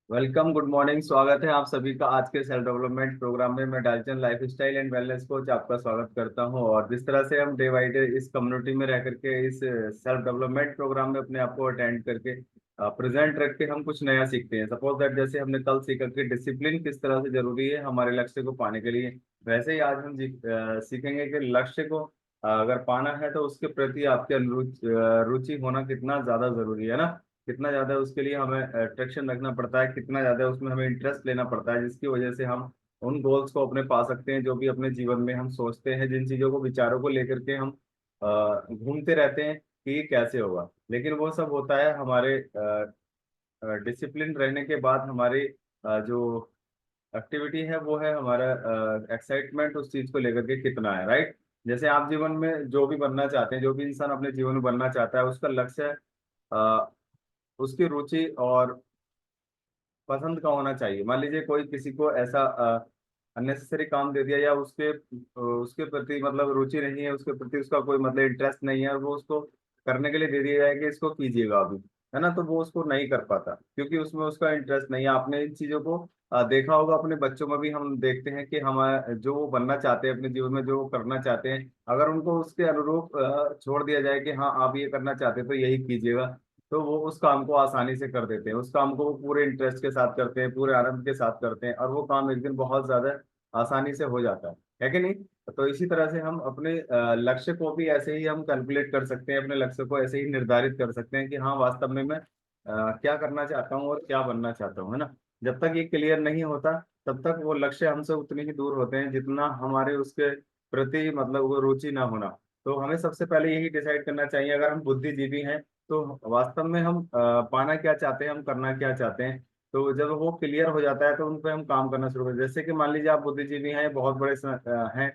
Welcome, good morning. स्वागत है आप सभी का आज के सेल्फ डेवलपमेंट प्रोग्राम में। मैं Dalton life style and wellness coach आपका स्वागत करता हूं। और जिस तरह से हम डे बाई डे इस कम्युनिटी में रह करके इस सेल्फ डेवलपमेंट प्रोग्राम में अपने आप को अटेंड करके प्रेजेंट रख के हम कुछ नया सीखते हैं। सपोज दैट जैसे हमने कल सीखा कि डिसिप्लिन किस तरह से जरूरी है हमारे लक्ष्य को पाने के लिए, वैसे ही आज हम सीखेंगे कि लक्ष्य को अगर पाना है तो उसके प्रति आपके रुचि होना कितना ज्यादा जरूरी है ना। कितना ज्यादा उसके लिए हमें अट्रैक्शन रखना पड़ता है, कितना ज्यादा उसमें हमें इंटरेस्ट लेना पड़ता है, जिसकी वजह से हम उन गोल्स को अपने पा सकते हैं जो भी अपने जीवन में हम सोचते हैं। जिन चीजों को, विचारों को लेकर के हम घूमते रहते हैं कि ये कैसे होगा, लेकिन वो सब होता है हमारे डिसिप्लिन रहने के बाद। हमारी जो एक्टिविटी है वो है हमारा एक्साइटमेंट उस चीज को लेकर के कितना है, राइट। जैसे आप जीवन में जो भी बनना चाहते हैं, जो भी इंसान अपने जीवन में बनना चाहता है, उसका लक्ष्य उसकी रुचि और पसंद का होना चाहिए। मान लीजिए कोई किसी को ऐसा अननेसेसरी काम दे दिया, या उसके उसके प्रति मतलब रुचि नहीं है, उसके प्रति उसका कोई मतलब इंटरेस्ट नहीं है, और वो उसको करने के लिए दे दिया जाए कि इसको कीजिएगा अभी, है ना, तो वो उसको नहीं कर पाता क्योंकि उसमें उसका इंटरेस्ट नहीं है। आपने इन चीजों को देखा होगा अपने बच्चों में भी। हम देखते हैं कि हम जो वो बनना चाहते हैं अपने जीवन में, जो वो करना चाहते हैं, अगर उनको उसके अनुरूप छोड़ दिया जाए कि हाँ आप ये करना चाहते हैं तो यही कीजिएगा, तो वो उस काम को आसानी से कर देते हैं। उस काम को वो पूरे इंटरेस्ट के साथ करते हैं, पूरे आनंद के साथ करते हैं, और वो काम एक दिन बहुत ज्यादा आसानी से हो जाता है कि नहीं। तो इसी तरह से हम अपने लक्ष्य को भी ऐसे ही हम कैलकुलेट कर सकते हैं, अपने लक्ष्य को ऐसे ही निर्धारित कर सकते हैं कि हाँ वास्तव में मैं क्या करना चाहता हूँ और क्या बनना चाहता हूँ, है ना। जब तक ये क्लियर नहीं होता तब तक वो लक्ष्य हमसे उतने ही दूर होते हैं जितना हमारे उसके प्रति मतलब वो रुचि ना होना। तो हमें सबसे पहले यही डिसाइड करना चाहिए, अगर हम बुद्धिजीवी हैं तो वास्तव में हम पाना क्या चाहते हैं, हम करना क्या चाहते हैं। तो जब वो क्लियर हो जाता है तो उन पे हम काम करना शुरू करें। जैसे कि मान लीजिए आप बुद्धिजीवी हैं, बहुत बड़े हैं,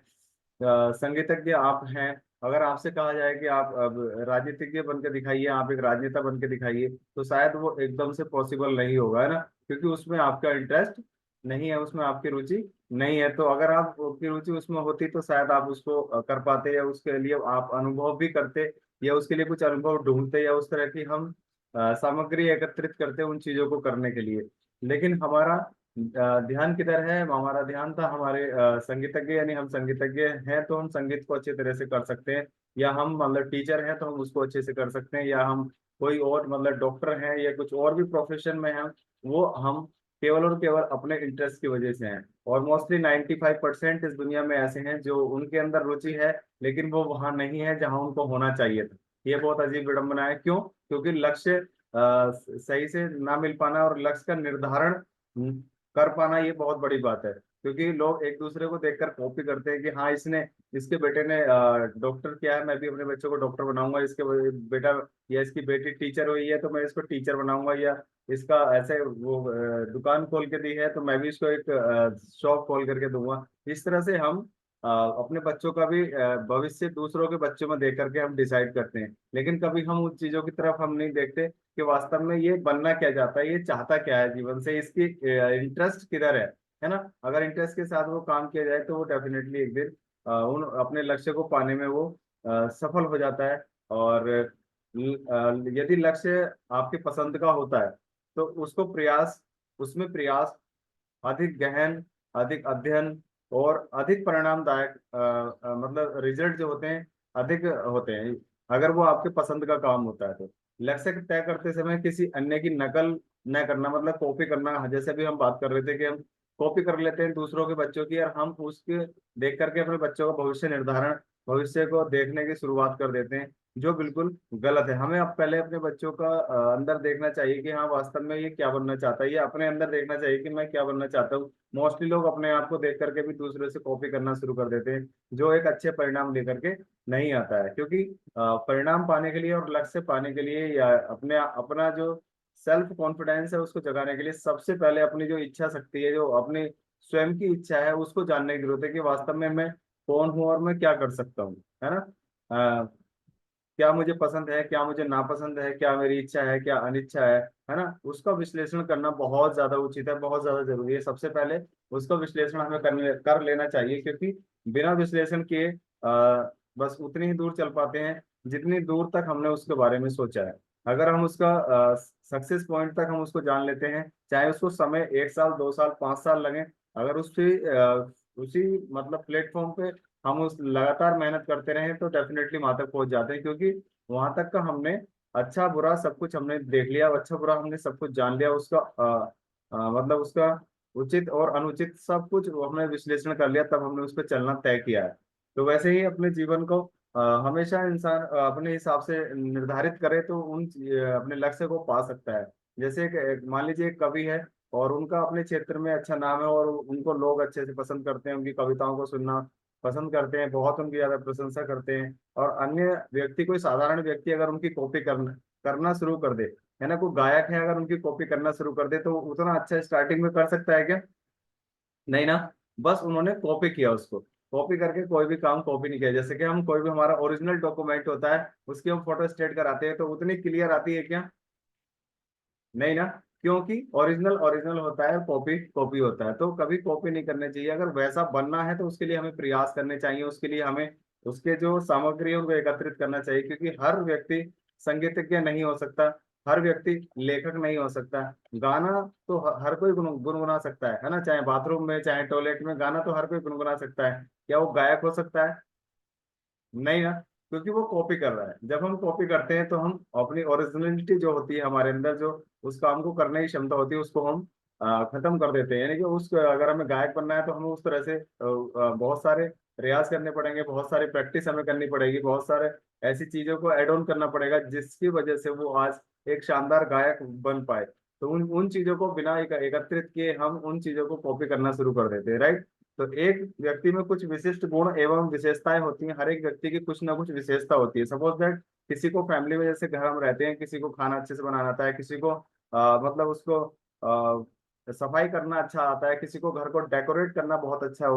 संगीतज्ञ आप हैं। अगर आपसे कहा जाए कि आप अब राजनीतिज्ञ बन के दिखाइए, आप एक राजनेता बन के दिखाइए, तो शायद वो एकदम से पॉसिबल नहीं होगा, है ना, क्योंकि उसमें आपका इंटरेस्ट नहीं है, उसमें आपकी रुचि नहीं है। तो अगर आपकी रुचि उसमें होती तो शायद आप उसको कर पाते, या उसके लिए आप अनुभव भी करते, या उसके लिए कुछ अनुभव ढूंढते, या उस तरह की हम सामग्री एकत्रित करते उन चीजों को करने के लिए। लेकिन हमारा ध्यान किधर है? हमारा ध्यान था हमारे संगीतज्ञ, यानी हम संगीतज्ञ हैं तो हम संगीत को अच्छे तरह से कर सकते हैं, या हम मतलब टीचर हैं तो हम उसको अच्छे से कर सकते हैं, या हम कोई और मतलब डॉक्टर हैं या कुछ और भी प्रोफेशन में हैं, वो हम केवल और केवल अपने इंटरेस्ट की वजह से हैं। और मोस्टली 95% इस दुनिया में ऐसे हैं जो उनके अंदर रुचि है, लेकिन वो वहां नहीं है जहां उनको होना चाहिए था। ये बहुत अजीब विडंबना है। क्यों? क्योंकि लक्ष्य सही से ना मिल पाना और लक्ष्य का निर्धारण कर पाना, ये बहुत बड़ी बात है। क्योंकि लोग एक दूसरे को देखकर कॉपी करते हैं कि हाँ इसने, इसके बेटे ने डॉक्टर किया है, मैं भी अपने बच्चों को डॉक्टर बनाऊंगा। इसके बेटा या इसकी बेटी टीचर हुई है तो मैं इसको टीचर बनाऊंगा, या इसका ऐसे वो दुकान खोल के दी है तो मैं भी इसको एक शॉप खोल करके दूंगा। इस तरह से हम अपने बच्चों का भी भविष्य दूसरों के बच्चों में देख करके हम डिसाइड करते हैं, लेकिन कभी हम उन चीजों की तरफ हम नहीं देखते कि वास्तव में ये बनना क्या चाहता है, ये चाहता क्या है जीवन से, इसकी इंटरेस्ट किधर है ना। अगर इंटरेस्ट के साथ वो काम किया जाए तो वो डेफिनेटली एक दिन उन अपने लक्ष्य को पाने में वो सफल हो जाता है। और यदि लक्ष्य आपके पसंद का होता है तो उसको प्रयास, उसमें प्रयास अधिक गहन, अधिक अध्ययन और अधिक परिणामदायक मतलब रिजल्ट जो होते हैं अधिक होते हैं, अगर वो आपके पसंद का काम होता है तो। लक्ष्य तय करते समय किसी अन्य की नकल न करना, मतलब कॉपी करना। जैसे भी हम बात कर रहे थे कि हम कॉपी कर लेते हैं दूसरों के बच्चों की, और हम उसके देख करके अपने बच्चों का भविष्य निर्धारण, भविष्य को देखने की शुरुआत कर देते हैं, जो बिल्कुल गलत है। हमें अब पहले अपने बच्चों का अंदर देखना चाहिए कि हाँ वास्तव में ये क्या बनना चाहता है, ये अपने अंदर देखना चाहिए कि मैं क्या बनना चाहता हूँ। मोस्टली लोग अपने आप को देख करके भी दूसरे से कॉपी करना शुरू कर देते हैं, जो एक अच्छे परिणाम लेकर के नहीं आता है। क्योंकि परिणाम पाने के लिए और लक्ष्य पाने के लिए, या अपने अपना जो सेल्फ कॉन्फिडेंस है उसको जगाने के लिए, सबसे पहले अपनी जो इच्छा शक्ति है, जो अपनी स्वयं की इच्छा है, उसको जानने की जरूरत है कि वास्तव में मैं कौन हूँ और मैं क्या कर सकता हूँ, है ना। क्या मुझे पसंद है, क्या मुझे नापसंद है, क्या मेरी इच्छा है, क्या अनिच्छा है ना। उसका विश्लेषण करना बहुत ज्यादा उचित है, बहुत ज्यादा जरूरी है। सबसे पहले उसका विश्लेषण हमें कर लेना चाहिए, क्योंकि बिना विश्लेषण के बस उतनी ही दूर चल पाते हैं जितनी दूर तक हमने उसके बारे में सोचा है। अगर हम उसका सक्सेस पॉइंट तक हम उसको जान लेते हैं, चाहे उसको समय 1 साल 2 साल 5 साल लगे, अगर उसी मतलब प्लेटफॉर्म पे हम उस लगातार मेहनत करते रहें तो डेफिनेटली वहां तक पहुंच जाते हैं, क्योंकि वहां तक का हमने अच्छा बुरा सब कुछ हमने देख लिया, अच्छा बुरा हमने सब कुछ जान लिया, उसका मतलब उसका उचित और अनुचित सब कुछ हमने विश्लेषण कर लिया, तब हमने उस पर चलना तय किया है। तो वैसे ही अपने जीवन को हमेशा इंसान अपने हिसाब से निर्धारित करे तो अपने लक्ष्य को पा सकता है। जैसे मान लीजिए एक कवि है और उनका अपने क्षेत्र में अच्छा नाम है और उनको लोग अच्छे से पसंद करते हैं, उनकी कविताओं को सुनना पसंद करते हैं, बहुत उनकी ज्यादा प्रशंसा करते हैं। और अन्य व्यक्ति, कोई साधारण व्यक्ति अगर उनकी कॉपी करना करना शुरू कर दे, है ना, कोई गायक है अगर उनकी कॉपी करना शुरू कर दे, तो उतना अच्छा स्टार्टिंग में कर सकता है क्या? नहीं ना। बस उन्होंने कॉपी किया, उसको कॉपी करके कोई भी काम कॉपी नहीं किया। जैसे कि हम कोई भी हमारा ओरिजिनल डॉक्यूमेंट होता है उसकी हम फोटो स्टेट कराते हैं तो उतनी क्लियर आती है क्या? नहीं ना। क्योंकि ओरिजिनल ओरिजिनल होता है, कॉपी कॉपी होता है। तो कभी कॉपी नहीं करनी चाहिए। अगर वैसा बनना है तो उसके लिए हमें प्रयास करने चाहिए, उसके लिए हमें उसके जो सामग्री है उनको एकत्रित करना चाहिए, क्योंकि हर व्यक्ति संगीतज्ञ नहीं हो सकता, हर व्यक्ति लेखक नहीं हो सकता। गाना तो हर कोई गुनगुना सकता है ना, चाहे बाथरूम में चाहे टॉयलेट में, गाना तो हर कोई गुनगुना सकता है। क्या वो गायक हो सकता है? नहीं ना। क्योंकि वो कॉपी कर रहा है। जब हम कॉपी करते हैं तो हम अपनी ओरिजिनलिटी जो होती है हमारे अंदर, जो उस काम को करने की क्षमता होती है, उसको हम खत्म कर देते हैं। यानी कि उस अगर हमें गायक बनना है तो हमें उस तरह से बहुत सारे प्रयास करने पड़ेंगे, बहुत सारी प्रैक्टिस हमें करनी पड़ेगी, बहुत सारे ऐसी चीजों को ऐड ऑन करना पड़ेगा जिसकी वजह से वो आज एक शानदार गायक बन पाए। तो उन उन चीजों को बिना एकत्रित किए हम उन चीजों को कॉपी करना शुरू कर देते हैं, राइट। तो एक व्यक्ति में कुछ विशिष्ट गुण एवं विशेषताएं होती हैं, हर एक व्यक्ति की कुछ ना कुछ विशेषता होती है। सपोज दैट किसी को फैमिली में, जैसे घर हम रहते हैं, किसी को खाना अच्छे से बनाना आता है, किसी को मतलब उसको सफाई करना अच्छा आता है, किसी को घर को डेकोरेट करना बहुत अच्छा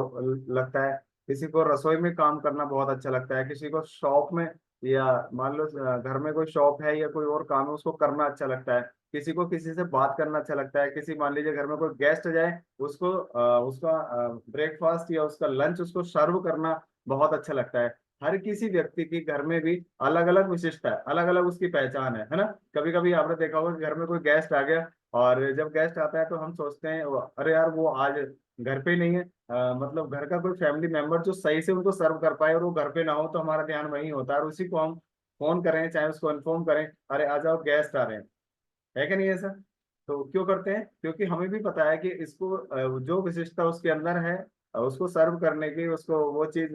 लगता है, किसी को रसोई में काम करना बहुत अच्छा लगता है, किसी को शॉप में, या मान लो घर में कोई शॉप है या कोई और काम है उसको करना अच्छा लगता है, किसी को किसी से बात करना अच्छा लगता है, किसी मान लीजिए घर में कोई गेस्ट जाए उसको उसका ब्रेकफास्ट या उसका लंच उसको सर्व करना बहुत अच्छा लगता है। हर किसी व्यक्ति की घर में भी अलग अलग विशिष्टता है, अलग अलग उसकी पहचान है ना। कभी कभी आपने देखा होगा कि घर में कोई गेस्ट आ गया, और जब गेस्ट आता है तो हम सोचते हैं अरे यार वो आज घर पे ही नहीं है। मतलब घर का कोई फैमिली मेंबर जो सही से उनको सर्व कर पाए और वो घर पे ना हो, तो हमारा ध्यान वहीं होता है और उसी को हम फोन करें चाहे उसको इन्फॉर्म करें, अरे आ जाओ गेस्ट आ रहे हैं। है कि नहीं ऐसा? तो क्यों करते हैं? क्योंकि हमें भी पता है कि इसको जो विशिष्टता उसके अंदर है, उसको सर्व करने की, उसको वो चीज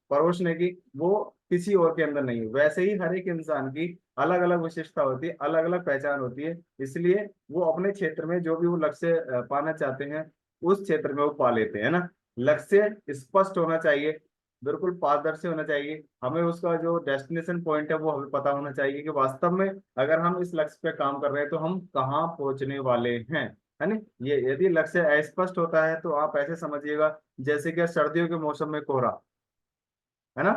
परोसने की, वो किसी और के अंदर नहीं है। वैसे ही हर एक इंसान की अलग अलग विशिष्टता होती है, अलग अलग पहचान होती है। इसलिए वो अपने क्षेत्र में जो भी वो लक्ष्य पाना चाहते हैं उस क्षेत्र में वो पा लेते हैं ना। लक्ष्य स्पष्ट होना चाहिए, बिल्कुल पारदर्शी होना चाहिए। हमें उसका जो डेस्टिनेशन पॉइंट है वो हमें पता होना चाहिए कि वास्तव में अगर हम इस लक्ष्य पे काम कर रहे हैं तो हम कहाँ पहुंचने वाले हैं, है ना। ये यदि लक्ष्य अस्पष्ट होता है तो आप ऐसे समझिएगा जैसे कि सर्दियों के मौसम में कोहरा, है ना।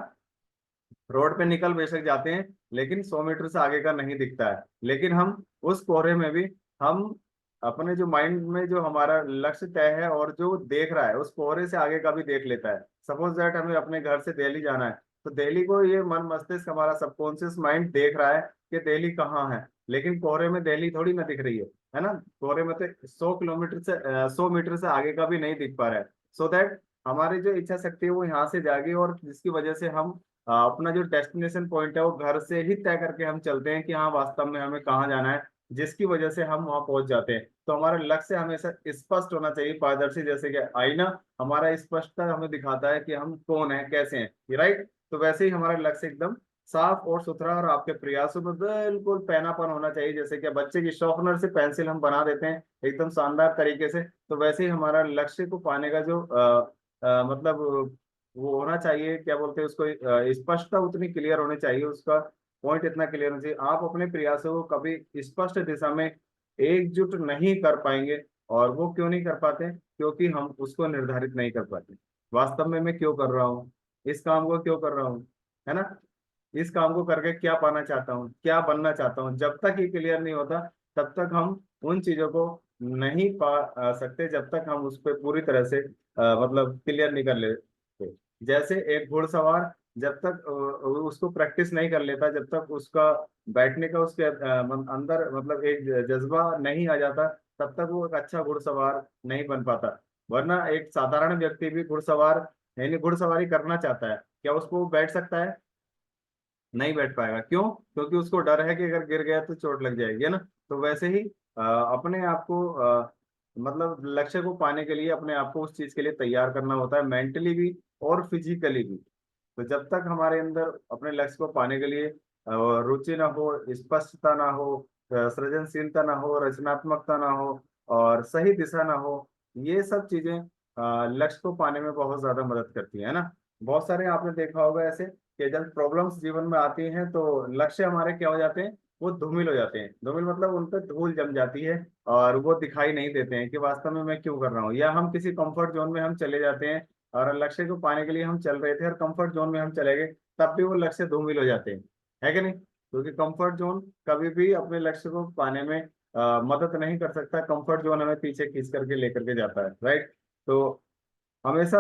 रोड पे निकल बेशक जाते हैं लेकिन 100 मीटर से आगे का नहीं दिखता है, लेकिन हम उस कोहरे में भी हम अपने जो माइंड में जो हमारा लक्ष्य तय है और जो देख रहा है उस कोहरे से आगे का भी देख लेता है। सपोज दैट हमें अपने घर से दिल्ली जाना है, तो दिल्ली को ये मन मस्तिष्क हमारा सबकॉन्शियस माइंड देख रहा है कि दिल्ली कहाँ है, लेकिन कोहरे में दिल्ली थोड़ी ना दिख रही है ना। कोहरे में तो 100 किलोमीटर से 100 मीटर से आगे का भी नहीं दिख पा रहा है। सो दैट हमारी जो इच्छा शक्ति है वो यहाँ से जागी, और जिसकी वजह से हम अपना जो डेस्टिनेशन पॉइंट है वो घर से ही तय करके हम चलते हैं कि हाँ वास्तव में हमें कहाँ जाना है, जिसकी वजह से हम वहां पहुंच जाते हैं। तो हमारा लक्ष्य हमेशा स्पष्ट होना चाहिए, पारदर्शी, जैसे कि आईना हमारा स्पष्टता हमें दिखाता है कि हम कौन है कैसे हैं, राइट। तो वैसे ही हमारा लक्ष्य एकदम साफ और सुथरा, और आपके प्रयासों में बिल्कुल पैनापन होना चाहिए। जैसे कि बच्चे की शॉर्पनर से पेंसिल हम बना देते हैं एकदम शानदार तरीके से, तो वैसे ही हमारा लक्ष्य को पाने का जो मतलब वो होना चाहिए, क्या बोलते हैं उसको, स्पष्टता उतनी क्लियर होनी चाहिए, उसका पॉइंट इतना क्लियर होना चाहिए। आप अपने प्रयासों को कभी स्पष्ट दिशा में एकजुट नहीं कर पाएंगे। और वो क्यों नहीं कर पाते? क्योंकि हम उसको निर्धारित नहीं कर पाते, वास्तव में मैं क्यों कर रहा हूँ, इस काम को क्यों कर रहा हूँ, है ना। इस काम को करके क्या पाना चाहता हूँ, क्या बनना चाहता हूँ, जब तक ये क्लियर नहीं होता तब तक हम उन चीजों को नहीं पा सकते, जब तक हम उस पर पूरी तरह से मतलब क्लियर नहीं कर लेते। जैसे एक घुड़सवार जब तक उसको प्रैक्टिस नहीं कर लेता, जब तक उसका बैठने का उसके अंदर मतलब एक जज्बा नहीं आ जाता, तब तक वो एक अच्छा घुड़सवार नहीं बन पाता। वरना एक साधारण व्यक्ति भी घुड़सवार यानी घुड़सवारी करना चाहता है, क्या उसको बैठ सकता है? नहीं बैठ पाएगा। क्यों? क्योंकि उसको डर है कि अगर गिर गया तो चोट लग जाएगी, है ना। तो वैसे ही अपने आप को मतलब लक्ष्य को पाने के लिए अपने आप को उस चीज के लिए तैयार करना होता है, मेंटली भी और फिजिकली भी। तो जब तक हमारे अंदर अपने लक्ष्य को पाने के लिए रुचि ना हो, स्पष्टता ना हो, सृजनशीलता ना हो, रचनात्मकता ना हो और सही दिशा ना हो, ये सब चीजें लक्ष्य को पाने में बहुत ज्यादा मदद करती है ना। बहुत सारे आपने देखा होगा ऐसे कि जब प्रॉब्लम्स जीवन में आती हैं तो लक्ष्य हमारे क्या हो जाते हैं, वो धूमिल हो जाते हैं। धूमिल मतलब उन पर धूल जम जाती है और वो दिखाई नहीं देते हैं कि वास्तव में मैं क्यों कर रहा हूँ। या हम किसी कंफर्ट जोन में हम चले जाते हैं और लक्ष्य को पाने के लिए हम चल रहे थे और कंफर्ट जोन में हम चले गए, तब भी वो लक्ष्य धूमिल हो जाते हैं, है कि नहीं। क्योंकि कंफर्ट जोन कभी भी अपने लक्ष्य को पाने में मदद नहीं कर सकता। कंफर्ट जोन हमें पीछे खींच करके लेकर के जाता है, राइट। तो हमेशा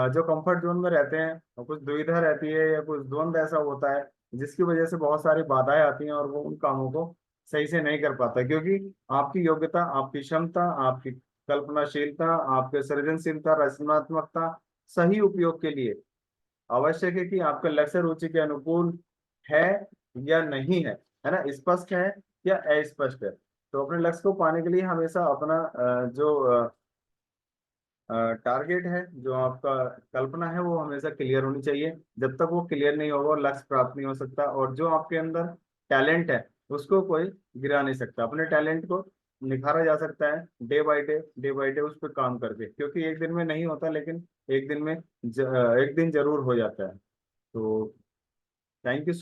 जो कंफर्ट जोन में रहते हैं और कुछ दुविधा रहती है या कुछ द्वंद ऐसा होता है जिसकी वजह से बहुत सारी बाधाएं आती हैं और वो उन कामों को सही से नहीं कर पाता, क्योंकि आपकी योग्यता, आपकी क्षमता, आपकी कल्पनाशीलता, आपके सृजनशीलता, रचनात्मकता सही उपयोग के लिए आवश्यक है कि आपका लक्ष्य रुचि के अनुकूल है या नहीं है ना, स्पष्ट है या अस्पष्ट है। तो अपने लक्ष्य को पाने के लिए हमेशा अपना जो टारगेट है, जो आपका कल्पना है, वो हमेशा क्लियर होनी चाहिए। जब तक वो क्लियर नहीं होगा लक्ष्य प्राप्त नहीं हो सकता। और जो आपके अंदर टैलेंट है उसको कोई गिरा नहीं सकता। अपने टैलेंट को निखारा जा सकता है डे बाय डे उस पर काम करके, क्योंकि एक दिन में नहीं होता, लेकिन एक दिन में एक दिन जरूर हो जाता है। तो थैंक यू।